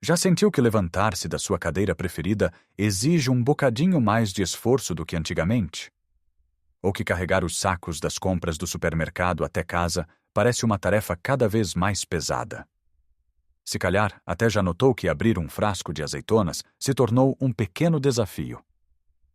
Já sentiu que levantar-se da sua cadeira preferida exige um bocadinho mais de esforço do que antigamente? Ou que carregar os sacos das compras do supermercado até casa parece uma tarefa cada vez mais pesada? Se calhar, até já notou que abrir um frasco de azeitonas se tornou um pequeno desafio.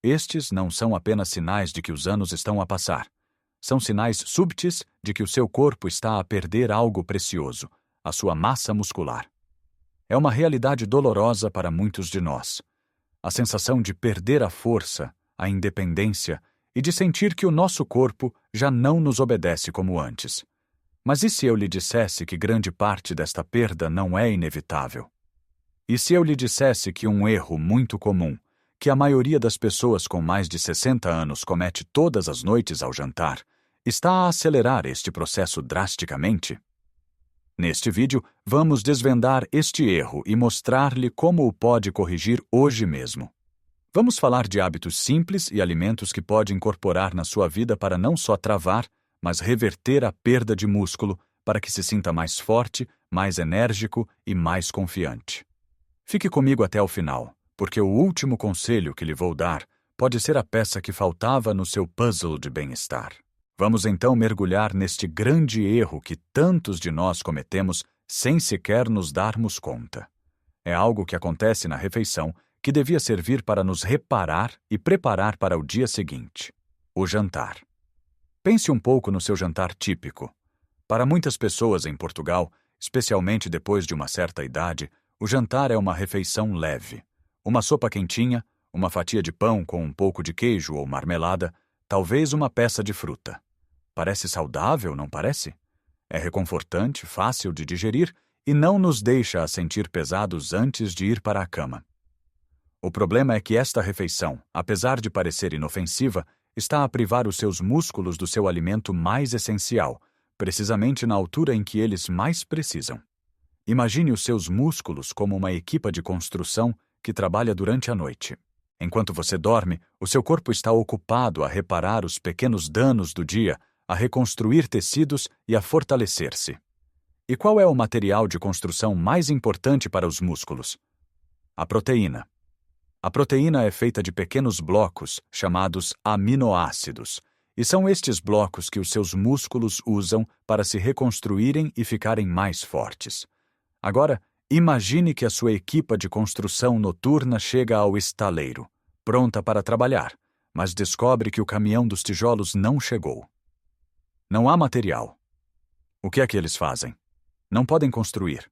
Estes não são apenas sinais de que os anos estão a passar. São sinais súbitos de que o seu corpo está a perder algo precioso, a sua massa muscular. É uma realidade dolorosa para muitos de nós. A sensação de perder a força, a independência e de sentir que o nosso corpo já não nos obedece como antes. Mas e se eu lhe dissesse que grande parte desta perda não é inevitável? E se eu lhe dissesse que um erro muito comum, que a maioria das pessoas com mais de 60 anos comete todas as noites ao jantar, está a acelerar este processo drasticamente? Neste vídeo, vamos desvendar este erro e mostrar-lhe como o pode corrigir hoje mesmo. Vamos falar de hábitos simples e alimentos que pode incorporar na sua vida para não só travar, mas reverter a perda de músculo para que se sinta mais forte, mais enérgico e mais confiante. Fique comigo até o final, porque o último conselho que lhe vou dar pode ser a peça que faltava no seu puzzle de bem-estar. Vamos então mergulhar neste grande erro que tantos de nós cometemos sem sequer nos darmos conta. É algo que acontece na refeição que devia servir para nos reparar e preparar para o dia seguinte: o jantar. Pense um pouco no seu jantar típico. Para muitas pessoas em Portugal, especialmente depois de uma certa idade, o jantar é uma refeição leve. Uma sopa quentinha, uma fatia de pão com um pouco de queijo ou marmelada, talvez uma peça de fruta. Parece saudável, não parece? É reconfortante, fácil de digerir e não nos deixa a sentir pesados antes de ir para a cama. O problema é que esta refeição, apesar de parecer inofensiva, está a privar os seus músculos do seu alimento mais essencial, precisamente na altura em que eles mais precisam. Imagine os seus músculos como uma equipa de construção que trabalha durante a noite. Enquanto você dorme, o seu corpo está ocupado a reparar os pequenos danos do dia, a reconstruir tecidos e a fortalecer-se. E qual é o material de construção mais importante para os músculos? A proteína. A proteína é feita de pequenos blocos, chamados aminoácidos, e são estes blocos que os seus músculos usam para se reconstruírem e ficarem mais fortes. Agora, imagine que a sua equipa de construção noturna chega ao estaleiro, pronta para trabalhar, mas descobre que o caminhão dos tijolos não chegou. Não há material. O que é que eles fazem? Não podem construir.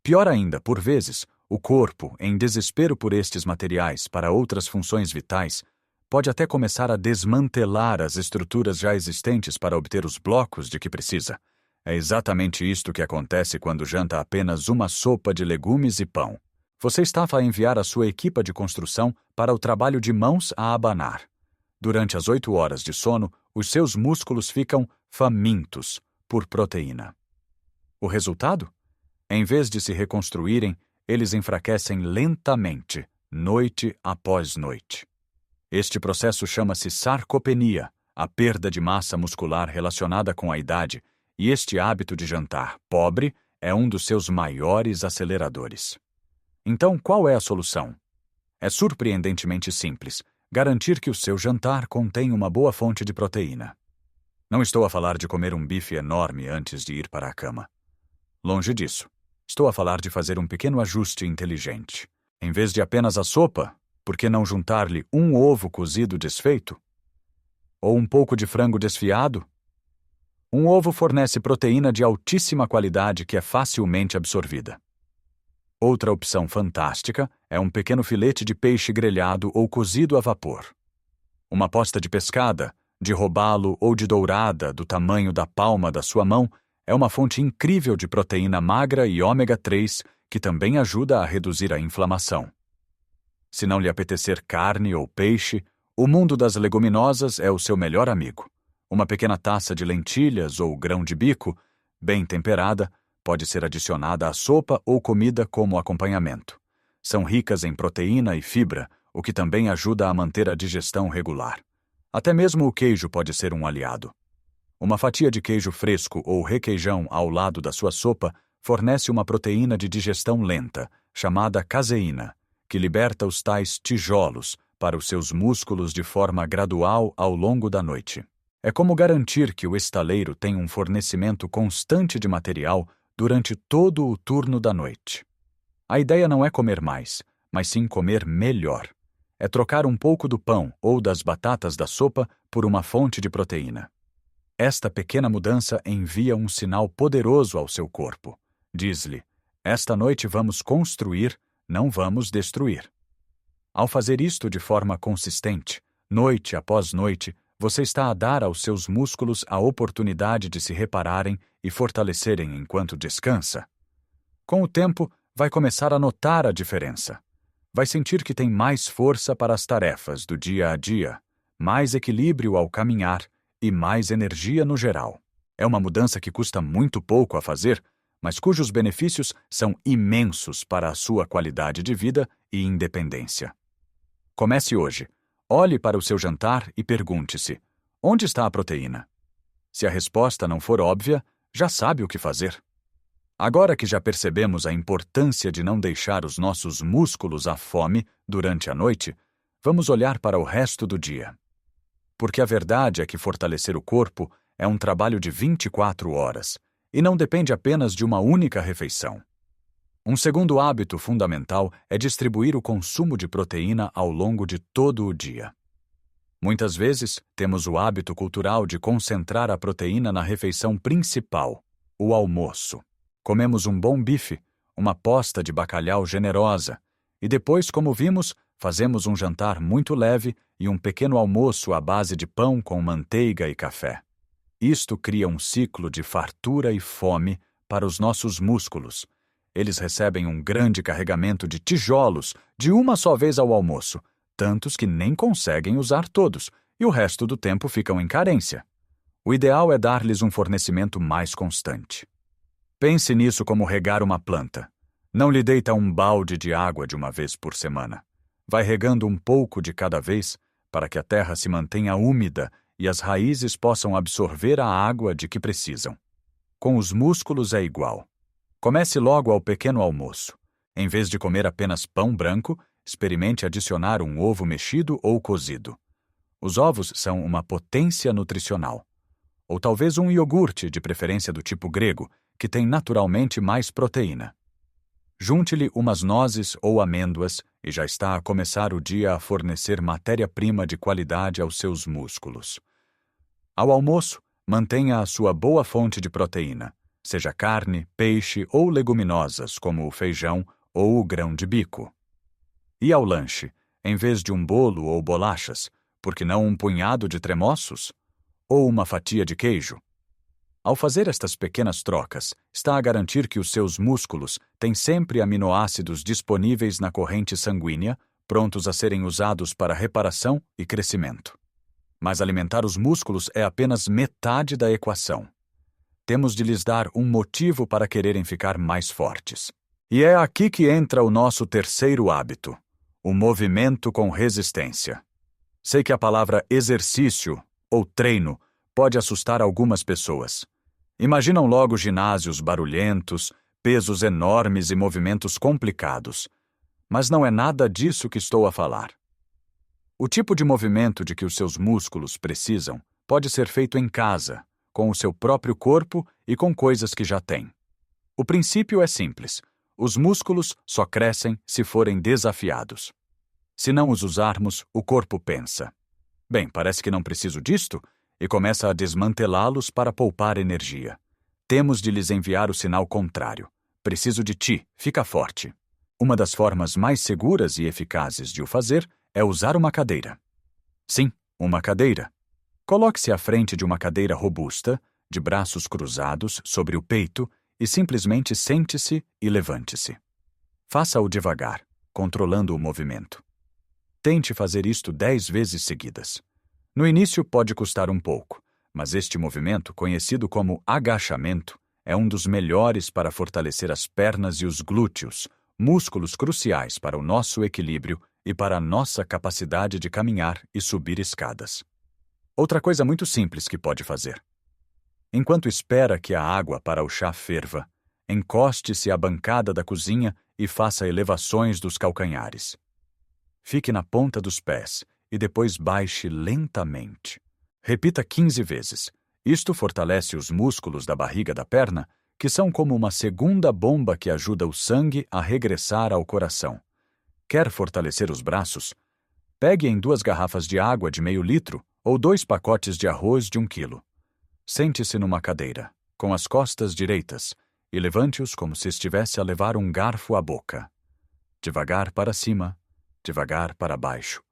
Pior ainda, por vezes, o corpo, em desespero por estes materiais para outras funções vitais, pode até começar a desmantelar as estruturas já existentes para obter os blocos de que precisa. É exatamente isto que acontece quando janta apenas uma sopa de legumes e pão. Você estava a enviar a sua equipa de construção para o trabalho de mãos a abanar. Durante as 8 horas de sono, os seus músculos ficam famintos por proteína. O resultado? Em vez de se reconstruírem, eles enfraquecem lentamente, noite após noite. Este processo chama-se sarcopenia, a perda de massa muscular relacionada com a idade, e este hábito de jantar pobre é um dos seus maiores aceleradores. Então, qual é a solução? É surpreendentemente simples: garantir que o seu jantar contém uma boa fonte de proteína. Não estou a falar de comer um bife enorme antes de ir para a cama. Longe disso. Estou a falar de fazer um pequeno ajuste inteligente. Em vez de apenas a sopa, por que não juntar-lhe um ovo cozido desfeito? Ou um pouco de frango desfiado? Um ovo fornece proteína de altíssima qualidade que é facilmente absorvida. Outra opção fantástica é um pequeno filete de peixe grelhado ou cozido a vapor. Uma posta de pescada, de robalo ou de dourada do tamanho da palma da sua mão, é uma fonte incrível de proteína magra e ômega 3 que também ajuda a reduzir a inflamação. Se não lhe apetecer carne ou peixe, o mundo das leguminosas é o seu melhor amigo. Uma pequena taça de lentilhas ou grão de bico, bem temperada, pode ser adicionada à sopa ou comida como acompanhamento. São ricas em proteína e fibra, o que também ajuda a manter a digestão regular. Até mesmo o queijo pode ser um aliado. Uma fatia de queijo fresco ou requeijão ao lado da sua sopa fornece uma proteína de digestão lenta, chamada caseína, que liberta os tais tijolos para os seus músculos de forma gradual ao longo da noite. É como garantir que o estaleiro tem um fornecimento constante de material durante todo o turno da noite. A ideia não é comer mais, mas sim comer melhor. É trocar um pouco do pão ou das batatas da sopa por uma fonte de proteína. Esta pequena mudança envia um sinal poderoso ao seu corpo. Diz-lhe: esta noite vamos construir, não vamos destruir. Ao fazer isto de forma consistente, noite após noite, você está a dar aos seus músculos a oportunidade de se repararem e fortalecerem enquanto descansa. Com o tempo, vai começar a notar a diferença. Vai sentir que tem mais força para as tarefas do dia a dia, mais equilíbrio ao caminhar e mais energia no geral. É uma mudança que custa muito pouco a fazer, mas cujos benefícios são imensos para a sua qualidade de vida e independência. Comece hoje. Olhe para o seu jantar e pergunte-se: onde está a proteína? Se a resposta não for óbvia, já sabe o que fazer. Agora que já percebemos a importância de não deixar os nossos músculos à fome durante a noite, vamos olhar para o resto do dia. Porque a verdade é que fortalecer o corpo é um trabalho de 24 horas e não depende apenas de uma única refeição. Um segundo hábito fundamental é distribuir o consumo de proteína ao longo de todo o dia. Muitas vezes, temos o hábito cultural de concentrar a proteína na refeição principal, o almoço. Comemos um bom bife, uma posta de bacalhau generosa, e depois, como vimos, fazemos um jantar muito leve e um pequeno almoço à base de pão com manteiga e café. Isto cria um ciclo de fartura e fome para os nossos músculos. Eles recebem um grande carregamento de tijolos de uma só vez ao almoço, tantos que nem conseguem usar todos, e o resto do tempo ficam em carência. O ideal é dar-lhes um fornecimento mais constante. Pense nisso como regar uma planta. Não lhe deita um balde de água de uma vez por semana. Vai regando um pouco de cada vez para que a terra se mantenha úmida e as raízes possam absorver a água de que precisam. Com os músculos é igual. Comece logo ao pequeno almoço. Em vez de comer apenas pão branco, experimente adicionar um ovo mexido ou cozido. Os ovos são uma potência nutricional. Ou talvez um iogurte, de preferência do tipo grego, que tem naturalmente mais proteína. Junte-lhe umas nozes ou amêndoas e já está a começar o dia a fornecer matéria-prima de qualidade aos seus músculos. Ao almoço, mantenha a sua boa fonte de proteína, seja carne, peixe ou leguminosas, como o feijão ou o grão de bico. E ao lanche, em vez de um bolo ou bolachas, por que não um punhado de tremoços? Ou uma fatia de queijo? Ao fazer estas pequenas trocas, está a garantir que os seus músculos têm sempre aminoácidos disponíveis na corrente sanguínea, prontos a serem usados para reparação e crescimento. Mas alimentar os músculos é apenas metade da equação. Temos de lhes dar um motivo para quererem ficar mais fortes. E é aqui que entra o nosso terceiro hábito, o movimento com resistência. Sei que a palavra exercício ou treino pode assustar algumas pessoas. Imaginam logo ginásios barulhentos, pesos enormes e movimentos complicados. Mas não é nada disso que estou a falar. O tipo de movimento de que os seus músculos precisam pode ser feito em casa, com o seu próprio corpo e com coisas que já tem. O princípio é simples. Os músculos só crescem se forem desafiados. Se não os usarmos, o corpo pensa: bem, parece que não preciso disto, e começa a desmantelá-los para poupar energia. Temos de lhes enviar o sinal contrário. Preciso de ti, fica forte. Uma das formas mais seguras e eficazes de o fazer é usar uma cadeira. Sim, uma cadeira. Coloque-se à frente de uma cadeira robusta, de braços cruzados sobre o peito, e simplesmente sente-se e levante-se. Faça-o devagar, controlando o movimento. Tente fazer isto 10 vezes seguidas. No início pode custar um pouco, mas este movimento, conhecido como agachamento, é um dos melhores para fortalecer as pernas e os glúteos, músculos cruciais para o nosso equilíbrio e para a nossa capacidade de caminhar e subir escadas. Outra coisa muito simples que pode fazer. Enquanto espera que a água para o chá ferva, encoste-se à bancada da cozinha e faça elevações dos calcanhares. Fique na ponta dos pés e depois baixe lentamente. Repita 15 vezes. Isto fortalece os músculos da barriga da perna, que são como uma segunda bomba que ajuda o sangue a regressar ao coração. Quer fortalecer os braços? Pegue em 2 garrafas de água de meio litro ou 2 pacotes de arroz de 1 quilo. Sente-se numa cadeira, com as costas direitas, e levante-os como se estivesse a levar um garfo à boca. Devagar para cima, devagar para baixo.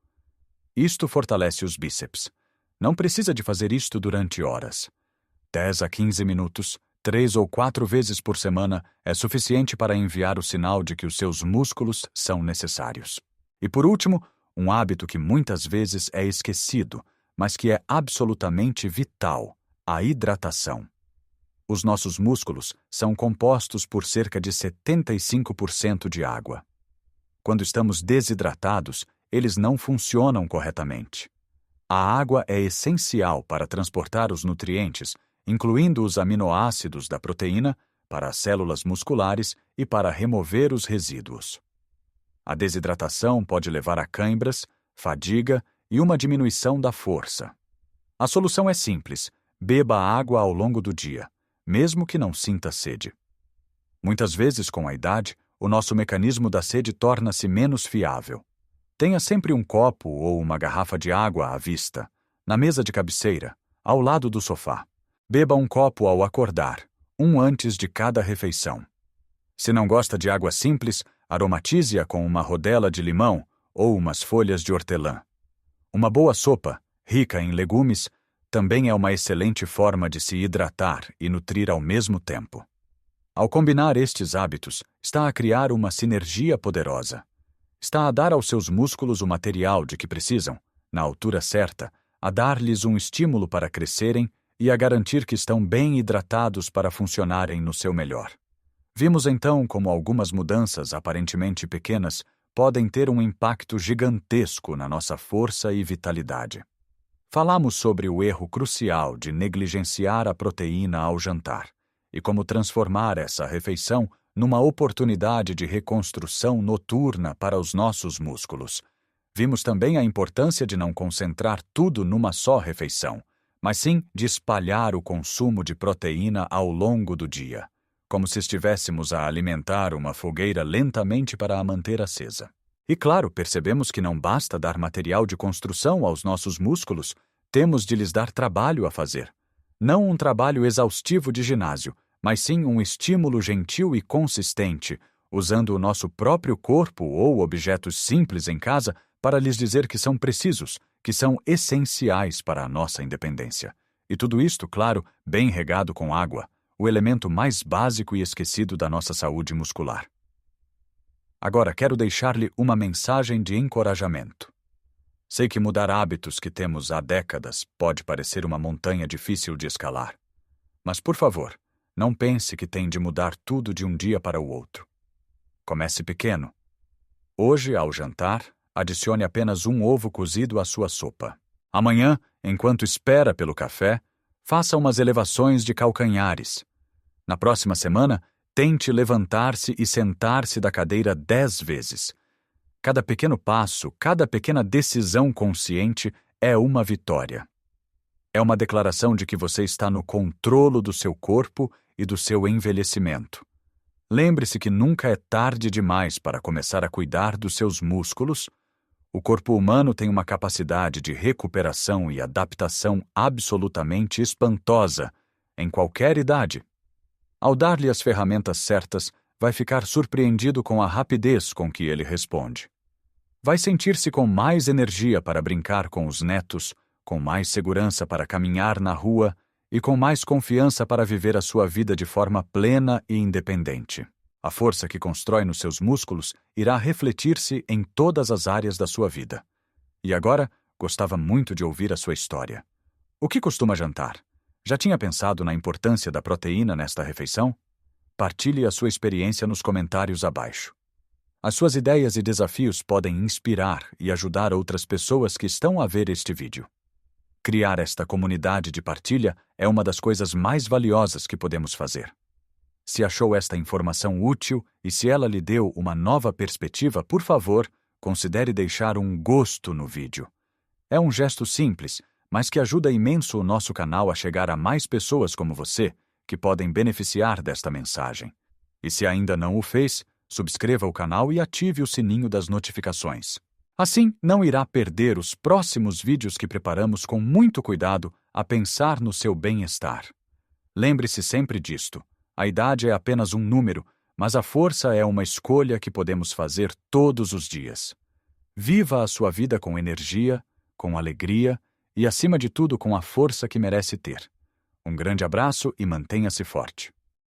Isto fortalece os bíceps. Não precisa de fazer isto durante horas. 10 a 15 minutos, 3 ou 4 vezes por semana é suficiente para enviar o sinal de que os seus músculos são necessários. E por último, um hábito que muitas vezes é esquecido, mas que é absolutamente vital: a hidratação. Os nossos músculos são compostos por cerca de 75% de água. Quando estamos desidratados, eles não funcionam corretamente. A água é essencial para transportar os nutrientes, incluindo os aminoácidos da proteína, para as células musculares e para remover os resíduos. A desidratação pode levar a cãibras, fadiga e uma diminuição da força. A solução é simples: beba água ao longo do dia, mesmo que não sinta sede. Muitas vezes, com a idade, o nosso mecanismo da sede torna-se menos fiável. Tenha sempre um copo ou uma garrafa de água à vista, na mesa de cabeceira, ao lado do sofá. Beba um copo ao acordar, um antes de cada refeição. Se não gosta de água simples, aromatize-a com uma rodela de limão ou umas folhas de hortelã. Uma boa sopa, rica em legumes, também é uma excelente forma de se hidratar e nutrir ao mesmo tempo. Ao combinar estes hábitos, está a criar uma sinergia poderosa. Está a dar aos seus músculos o material de que precisam, na altura certa, a dar-lhes um estímulo para crescerem e a garantir que estão bem hidratados para funcionarem no seu melhor. Vimos então como algumas mudanças aparentemente pequenas podem ter um impacto gigantesco na nossa força e vitalidade. Falamos sobre o erro crucial de negligenciar a proteína ao jantar e como transformar essa refeição numa oportunidade de reconstrução noturna para os nossos músculos. Vimos também a importância de não concentrar tudo numa só refeição, mas sim de espalhar o consumo de proteína ao longo do dia, como se estivéssemos a alimentar uma fogueira lentamente para a manter acesa. E claro, percebemos que não basta dar material de construção aos nossos músculos, temos de lhes dar trabalho a fazer. Não um trabalho exaustivo de ginásio, mas sim um estímulo gentil e consistente, usando o nosso próprio corpo ou objetos simples em casa para lhes dizer que são precisos, que são essenciais para a nossa independência. E tudo isto, claro, bem regado com água, o elemento mais básico e esquecido da nossa saúde muscular. Agora quero deixar-lhe uma mensagem de encorajamento. Sei que mudar hábitos que temos há décadas pode parecer uma montanha difícil de escalar. Mas, por favor, não pense que tem de mudar tudo de um dia para o outro. Comece pequeno. Hoje, ao jantar, adicione apenas um ovo cozido à sua sopa. Amanhã, enquanto espera pelo café, faça umas elevações de calcanhares. Na próxima semana, tente levantar-se e sentar-se da cadeira 10 vezes. Cada pequeno passo, cada pequena decisão consciente é uma vitória. É uma declaração de que você está no controle do seu corpo e do seu envelhecimento. Lembre-se que nunca é tarde demais para começar a cuidar dos seus músculos. O corpo humano tem uma capacidade de recuperação e adaptação absolutamente espantosa, em qualquer idade. Ao dar-lhe as ferramentas certas, vai ficar surpreendido com a rapidez com que ele responde. Vai sentir-se com mais energia para brincar com os netos, com mais segurança para caminhar na rua e com mais confiança para viver a sua vida de forma plena e independente. A força que constrói nos seus músculos irá refletir-se em todas as áreas da sua vida. E agora, gostava muito de ouvir a sua história. O que costuma jantar? Já tinha pensado na importância da proteína nesta refeição? Partilhe a sua experiência nos comentários abaixo. As suas ideias e desafios podem inspirar e ajudar outras pessoas que estão a ver este vídeo. Criar esta comunidade de partilha é uma das coisas mais valiosas que podemos fazer. Se achou esta informação útil e se ela lhe deu uma nova perspectiva, por favor, considere deixar um gosto no vídeo. É um gesto simples, mas que ajuda imenso o nosso canal a chegar a mais pessoas como você, que podem beneficiar desta mensagem. E se ainda não o fez, subscreva o canal e ative o sininho das notificações. Assim, não irá perder os próximos vídeos que preparamos com muito cuidado a pensar no seu bem-estar. Lembre-se sempre disto. A idade é apenas um número, mas a força é uma escolha que podemos fazer todos os dias. Viva a sua vida com energia, com alegria e, acima de tudo, com a força que merece ter. Um grande abraço e mantenha-se forte.